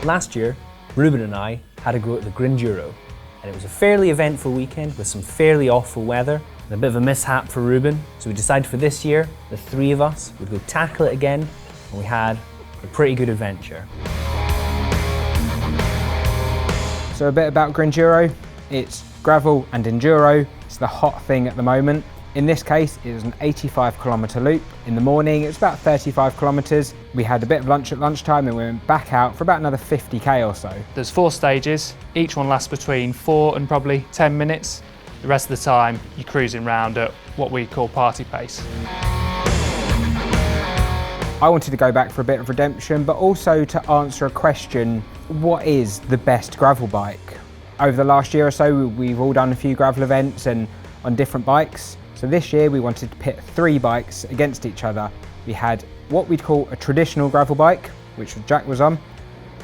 Last year, Ruben and I had a go at the Grinduro, and it was a fairly eventful weekend with some fairly awful weather and a bit of a mishap for Ruben. So we decided for this year, the three of us would go tackle it again, and we had a pretty good adventure. So a bit about Grinduro. It's gravel and enduro. It's the hot thing at the moment. In this case, it was an 85-kilometre loop. In the morning, it was about 35 kilometres. We had a bit of lunch at lunchtime and we went back out for about another 50k or so. There's 4 stages. Each one lasts between 4 and probably 10 minutes. The rest of the time, you're cruising around at what we call party pace. I wanted to go back for a bit of redemption, but also to answer a question: what is the best gravel bike? Over the last year or so, we've all done a few gravel events and on different bikes. So this year we wanted to pit 3 bikes against each other. We had what we'd call a traditional gravel bike, which Jack was on.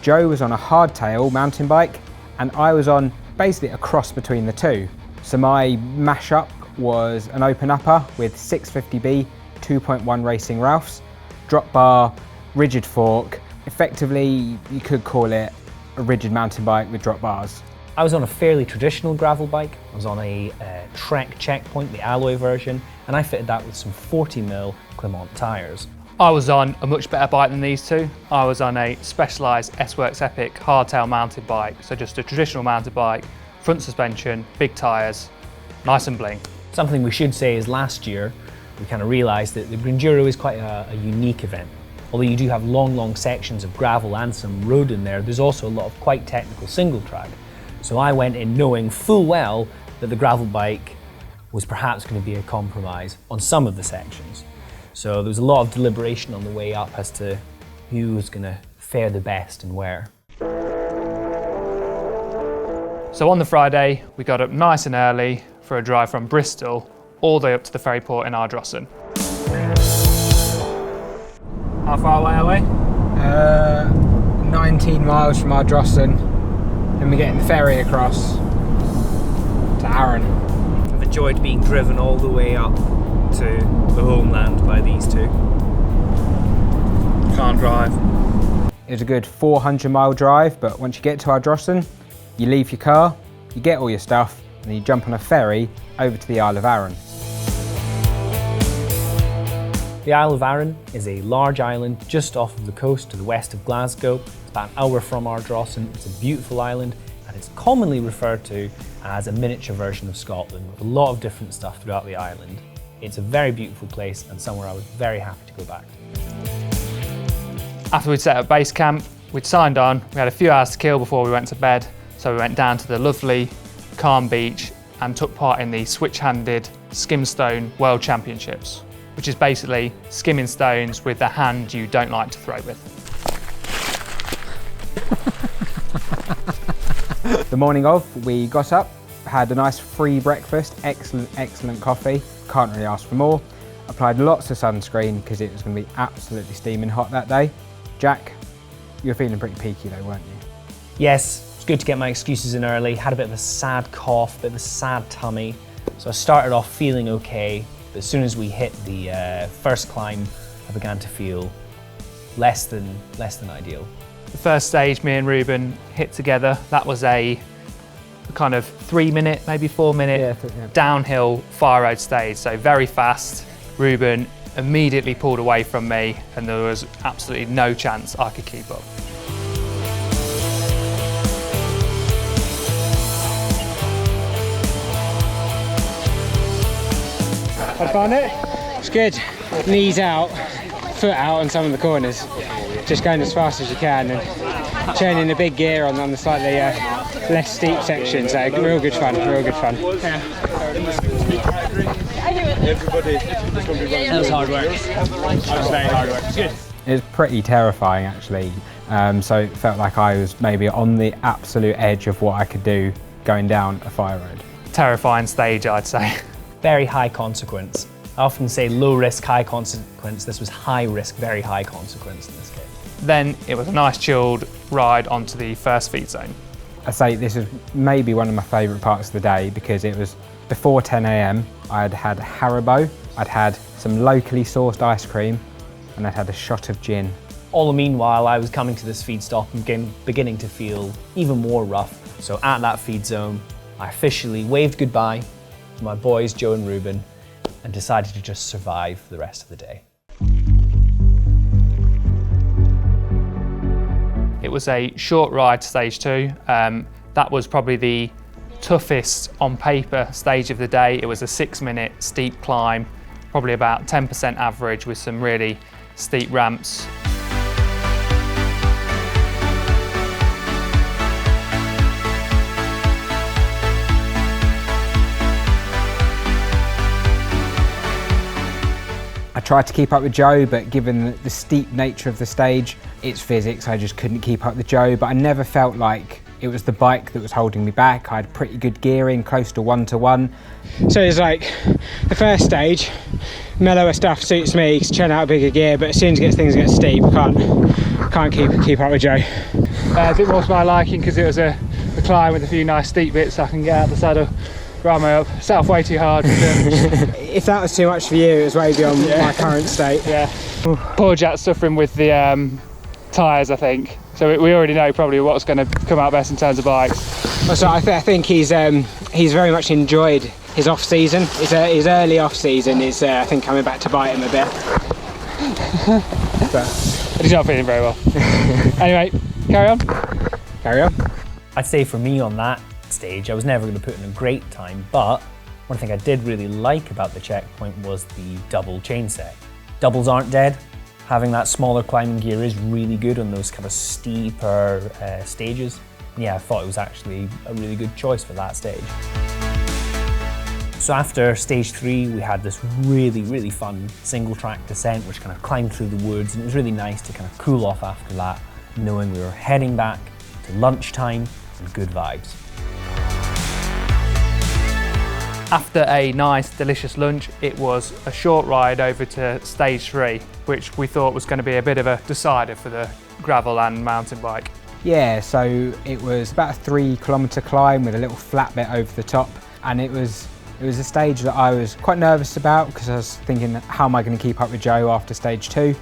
Joe was on a hardtail mountain bike, and I was on basically a cross between the two. So my mashup was an open upper with 650B 2.1 racing Ralphs, drop bar, rigid fork. Effectively, you could call it a rigid mountain bike with drop bars. I was on a fairly traditional gravel bike. I was on a Trek Checkpoint, the alloy version, and I fitted that with some 40mm Clement tyres. I was on a much better bike than these two. I was on a Specialized S-Works Epic hardtail mounted bike, so just a traditional mounted bike, front suspension, big tyres, nice and bling. Something we should say is last year we kind of realised that the Grinduro is quite a unique event. Although you do have long sections of gravel and some road in there, there's also a lot of quite technical single track. So I went in knowing full well that the gravel bike was perhaps going to be a compromise on some of the sections. So there was a lot of deliberation on the way up as to who was going to fare the best and where. So on the Friday, we got up nice and early for a drive from Bristol all the way up to the ferry port in Ardrossan. How far away are we? 19 miles from Ardrossan. And we're getting the ferry across to Arran. I've enjoyed being driven all the way up to the homeland by these two. Can't drive. It was a good 400-mile drive, but once you get to Ardrossan, you leave your car, you get all your stuff, and then you jump on a ferry over to the Isle of Arran. The Isle of Arran is a large island just off of the coast to the west of Glasgow. It's about an hour from Ardrossan. It's a beautiful island, and it's commonly referred to as a miniature version of Scotland with a lot of different stuff throughout the island. It's a very beautiful place and somewhere I was very happy to go back to. After we'd set up base camp, we'd signed on. We had a few hours to kill before we went to bed, so we went down to the lovely, calm beach and took part in the switch-handed skimstone World Championships, which is basically skimming stones with the hand you don't like to throw with. The morning of, we got up, had a nice free breakfast, excellent coffee, can't really ask for more. Applied lots of sunscreen because it was going to be absolutely steaming hot that day. Jack, you were feeling pretty peaky though, weren't you? Yes, it's good to get my excuses in early. Had a bit of a sad cough, a bit of a sad tummy. So I started off feeling okay, but as soon as we hit the first climb, I began to feel less than ideal. The first stage me and Ruben hit together, that was a kind of 3-minute, maybe 4-minute downhill fire road stage, so very fast. Ruben immediately pulled away from me and there was absolutely no chance I could keep up. I found it. It's good. Knees out, foot out on some of the corners. Just going as fast as you can and turning the big gear on the slightly less steep section. So real good fun, real good fun. That was hard work. That was very hard work. It's good. It was pretty terrifying actually. So it felt like I was maybe on the absolute edge of what I could do going down a fire road. Terrifying stage, I'd say. Very high consequence. I often say low risk, high consequence. This was high risk, very high consequence in this case. Then it was a nice chilled ride onto the first feed zone. I say this is maybe one of my favourite parts of the day because it was before 10 AM. I'd had Haribo, I'd had some locally sourced ice cream, and I'd had a shot of gin All the meanwhile, I was coming to this feed stop and beginning to feel even more rough. So at that feed zone, I officially waved goodbye to my boys, Joe and Ruben, and decided to just survive the rest of the day. It was a short ride to stage 2. That was probably the toughest on paper stage of the day. It was a 6-minute steep climb, probably about 10% average with some really steep ramps. I tried to keep up with Joe, but given the steep nature of the stage, it's physics, I just couldn't keep up with Joe, but I never felt like it was the bike that was holding me back. I had pretty good gearing, close to 1-to-1. So it's like the first stage, mellower stuff suits me, churn out a bigger gear, but as soon as things get steep, can't keep up with Joe. A bit more to my liking because it was a climb with a few nice steep bits. I can get out the saddle, ride my up, set off way too hard. If that was too much for you, it was way beyond my current state. Yeah. Poor Jack's suffering with the tyres, I think. So we already know probably what's going to come out best in terms of bikes. So I think he's very much enjoyed his off season. His early off season is I think coming back to bite him a bit. But he's not feeling very well. Anyway, carry on. Carry on. I'd say for me on that stage, I was never going to put in a great time, but one thing I did really like about the checkpoint was the double chain set. Doubles aren't dead. Having that smaller climbing gear is really good on those kind of steeper stages. Yeah, I thought it was actually a really good choice for that stage. So after stage 3, we had this really fun single track descent, which kind of climbed through the woods, and it was really nice to kind of cool off after that, knowing we were heading back to lunchtime and good vibes. After a nice, delicious lunch, it was a short ride over to stage 3, which we thought was going to be a bit of a decider for the gravel and mountain bike. Yeah, so it was about a 3-kilometre climb with a little flat bit over the top, and it was a stage that I was quite nervous about because I was thinking, how am I going to keep up with Joe after stage 2?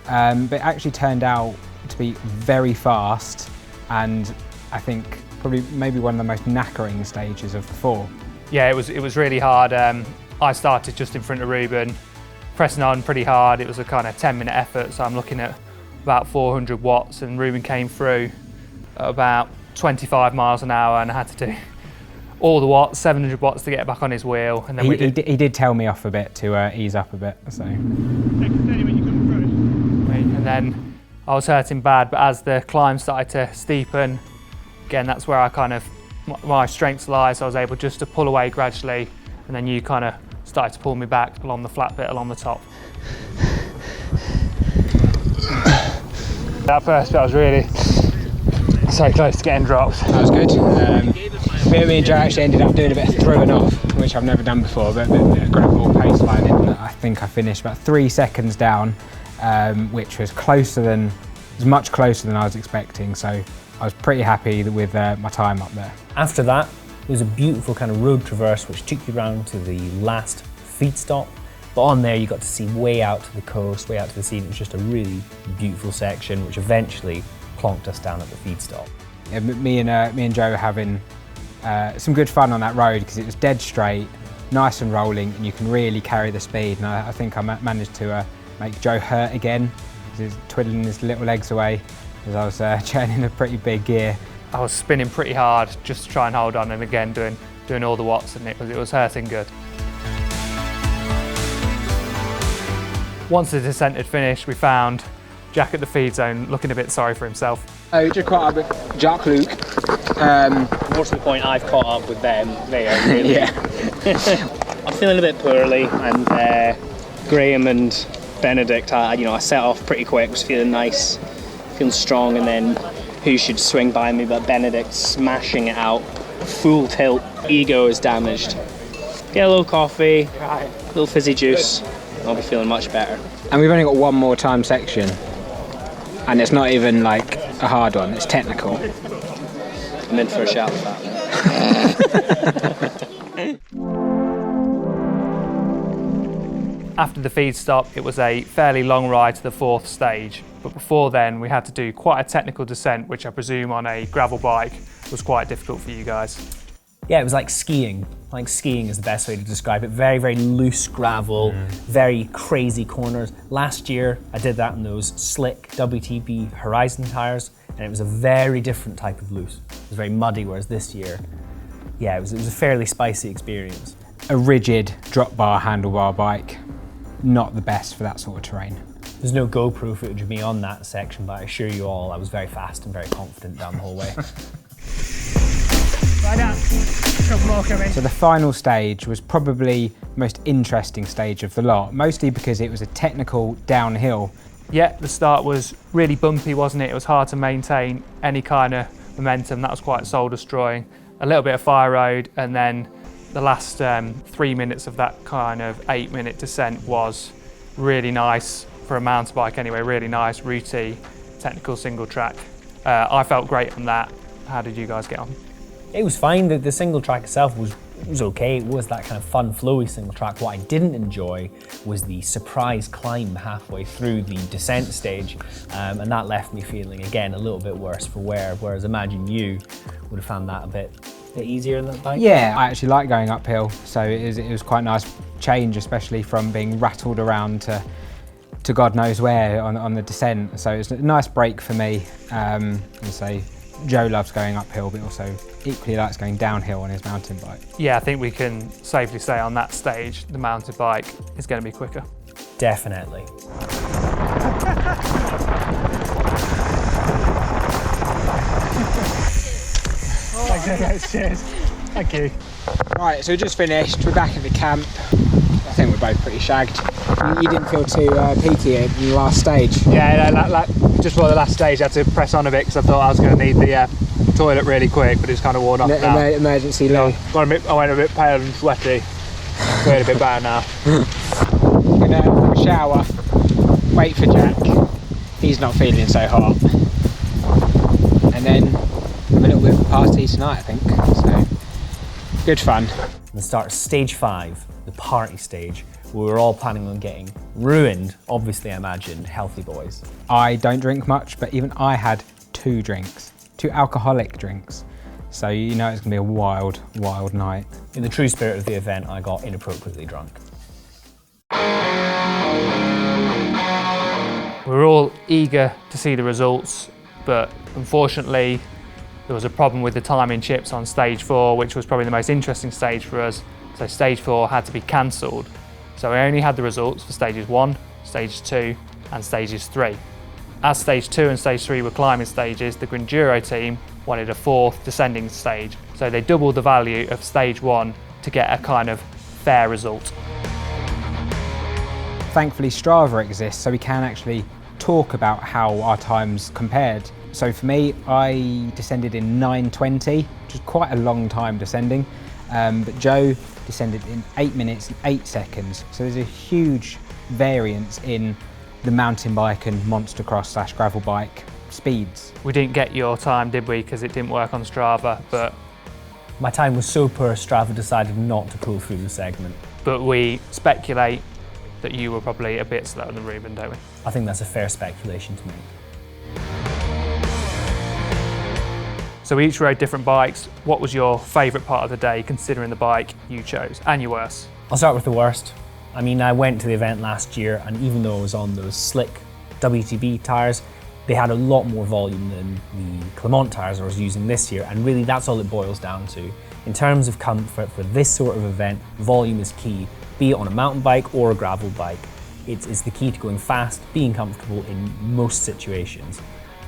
But it actually turned out to be very fast, and I think probably maybe one of the most knackering stages of the 4. Yeah, it was really hard. I started just in front of Ruben, pressing on pretty hard. It was a kind of 10-minute effort, so I'm looking at about 400 watts, and Ruben came through at about 25 miles an hour, and I had to do all the watts, 700 watts to get back on his wheel. And then he did tell me off a bit to ease up a bit. So. And then I was hurting bad, but as the climb started to steepen, again, that's where I kind of my strengths lie, so I was able just to pull away gradually, and then you kind of started to pull me back along the flat bit along the top. That first bit I was really so close to getting dropped. That was good. Me and Joe actually ended up doing a bit of throwing off, which I've never done before, but got a more pace line in. I think I finished about 3 seconds down, which was much closer than I was expecting, so I was pretty happy with my time up there. After that, there was a beautiful kind of road traverse which took you around to the last feed stop. But on there you got to see way out to the coast, way out to the sea. It was just a really beautiful section which eventually plonked us down at the feed stop. Yeah, me and Joe were having some good fun on that road because it was dead straight, nice and rolling, and you can really carry the speed. And I think I managed to make Joe hurt again because he's twiddling his little legs away as I was churning a pretty big gear. I was spinning pretty hard just to try and hold on, and again doing all the watts, and it was hurting good. Once the descent had finished, we found Jack at the feed zone looking a bit sorry for himself. Just caught up with Jack Luke. More to the point, I've caught up with them. They are really... Yeah. I'm feeling a bit poorly, and Graham and Benedict, I set off pretty quick, was feeling nice, feeling strong, and then who should swing by me but Benedict smashing it out, full tilt, ego is damaged. Get a little coffee, a little fizzy juice, I'll be feeling much better. And we've only got one more time section, and it's not even like a hard one, it's technical. I'm in for a shout with that. After the feed stop, it was a fairly long ride to the 4th stage. But before then, we had to do quite a technical descent, which I presume on a gravel bike was quite difficult for you guys. Yeah, it was like skiing. Like skiing is the best way to describe it. Very, very loose gravel, very crazy corners. Last year, I did that in those slick WTB Horizon tires, and it was a very different type of loose. It was very muddy, whereas this year, yeah, it was a fairly spicy experience. A rigid drop bar handlebar bike, not the best for that sort of terrain. There's no GoPro footage of me on that section, but I assure you all I was very fast and very confident down the whole way. Right down. Couple more coming. So the final stage was probably the most interesting stage of the lot, mostly because it was a technical downhill. Yeah, the start was really bumpy, wasn't it? It was hard to maintain any kind of momentum. That was quite soul destroying. A little bit of fire road, and then the last 3 minutes of that kind of 8-minute descent was really nice for a mountain bike anyway, really nice, rooty, technical single track. I felt great on that. How did you guys get on? It was fine. The single track itself was okay. It was that kind of fun, flowy single track. What I didn't enjoy was the surprise climb halfway through the descent stage, and that left me feeling, again, a little bit worse for wear, whereas imagine you would have found that a bit easier in that bike. Yeah, I actually like going uphill, so it was quite a nice change, especially from being rattled around to God knows where on the descent. So it's a nice break for me. And so Joe loves going uphill, but also equally likes going downhill on his mountain bike. Yeah, I think we can safely say on that stage, the mountain bike is going to be quicker. Definitely. Cheers. Thank you. Right, so we just finished. We're back at the camp. I think we're both pretty shagged. You didn't feel too peaky in the last stage? Yeah, just before the last stage, I had to press on a bit because I thought I was going to need the toilet really quick, but it's kind of worn off now. Emergency loo. I went a bit pale and sweaty. Feeling a bit better now. We're gonna have a shower, wait for Jack. He's not feeling so hot. And then have a little bit of a party tonight, I think. So, good fun. And start stage 5, the party stage. We were all planning on getting ruined, obviously I imagined, healthy boys. I don't drink much, but even I had 2 drinks, 2 alcoholic drinks. So you know it's gonna be a wild, wild night. In the true spirit of the event, I got inappropriately drunk. We were all eager to see the results, but unfortunately, there was a problem with the timing chips on stage 4, which was probably the most interesting stage for us. So stage 4 had to be cancelled. So we only had the results for stages 1, stage 2, and stages 3. As stage 2 and stage 3 were climbing stages, the Grinduro team wanted a 4th descending stage. So they doubled the value of stage 1 to get a kind of fair result. Thankfully Strava exists, so we can actually talk about how our times compared. So for me, I descended in 9:20, which is quite a long time descending, but Joe descended in 8 minutes and 8 seconds. So there's a huge variance in the mountain bike and monster cross / gravel bike speeds. We didn't get your time, did we? Because it didn't work on Strava, but My time was so poor, Strava decided not to pull through the segment. we speculate that you were probably a bit slower than Ruben, don't we? I think that's a fair speculation to make. So we each rode different bikes. What was your favourite part of the day, considering the bike you chose, and your worst? I'll start with the worst. I mean, I went to the event last year, and even though I was on those slick WTB tyres, they had a lot more volume than the Clement tyres I was using this year, and really that's all it boils down to. In terms of comfort for this sort of event, volume is key, be it on a mountain bike or a gravel bike. It's the key to going fast, being comfortable in most situations.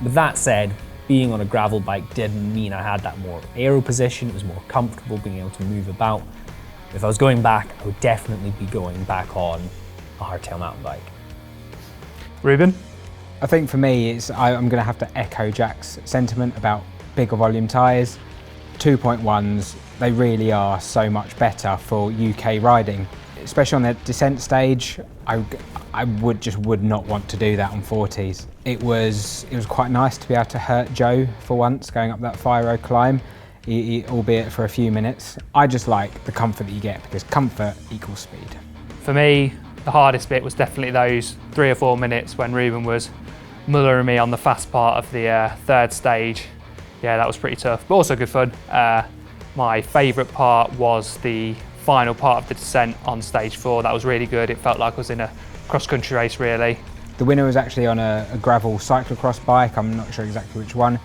With that said, being on a gravel bike didn't mean I had that more aero position, it was more comfortable being able to move about. If I was going back, I would definitely be going back on a hardtail mountain bike. Ruben? I think for me, I'm going to have to echo Jack's sentiment about bigger volume tyres. 2.1s, they really are so much better for UK riding. Especially on the descent stage, I would not want to do that on 40s. It was quite nice to be able to hurt Joe for once going up that fire road climb, albeit for a few minutes. I just like the comfort that you get because comfort equals speed. For me, the hardest bit was definitely those 3 or 4 minutes when Ruben was mullering me on the fast part of the third stage. Yeah, that was pretty tough, but also good fun. My favourite part was the final part of the descent on stage 4. That was really good. It felt like I was in a cross-country race, really. The winner was actually on a gravel cyclocross bike. I'm not sure exactly which one,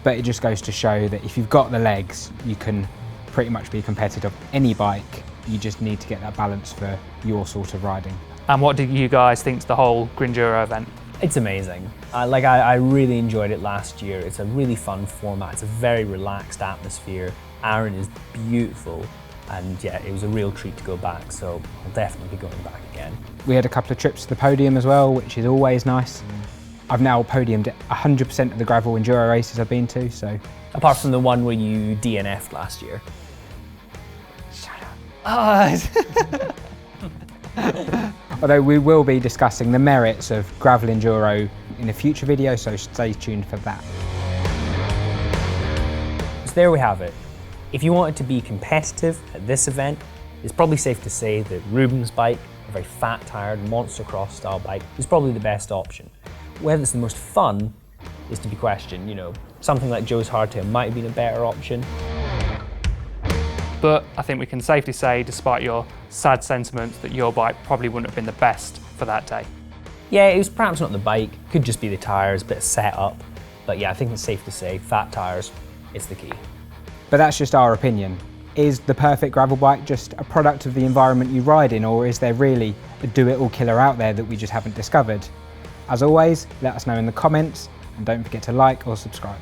but it just goes to show that if you've got the legs, you can pretty much be competitive on any bike. You just need to get that balance for your sort of riding. And what do you guys think to the whole Grinduro event? It's amazing. I really enjoyed it last year. It's a really fun format. It's a very relaxed atmosphere. Aaron is beautiful. And yeah, it was a real treat to go back, so I'll definitely be going back again. We had a couple of trips to the podium as well, which is always nice. I've now podiumed at 100% of the gravel enduro races I've been to, so. Apart from the one where you DNF'd last year. Shut up. Oh. Although we will be discussing the merits of gravel enduro in a future video, so stay tuned for that. So there we have it. If you wanted to be competitive at this event, it's probably safe to say that Ruben's bike, a very fat-tired monster cross style bike, is probably the best option. Whether it's the most fun is to be questioned. You know, something like Joe's hardtail might have been a better option. But I think we can safely say, despite your sad sentiments, that your bike probably wouldn't have been the best for that day. Yeah, it was perhaps not the bike, could just be the tyres, a bit of setup. But yeah, I think it's safe to say fat tyres is the key. But that's just our opinion. Is the perfect gravel bike just a product of the environment you ride in, or is there really a do-it-all killer out there that we just haven't discovered? As always, let us know in the comments, and don't forget to like or subscribe.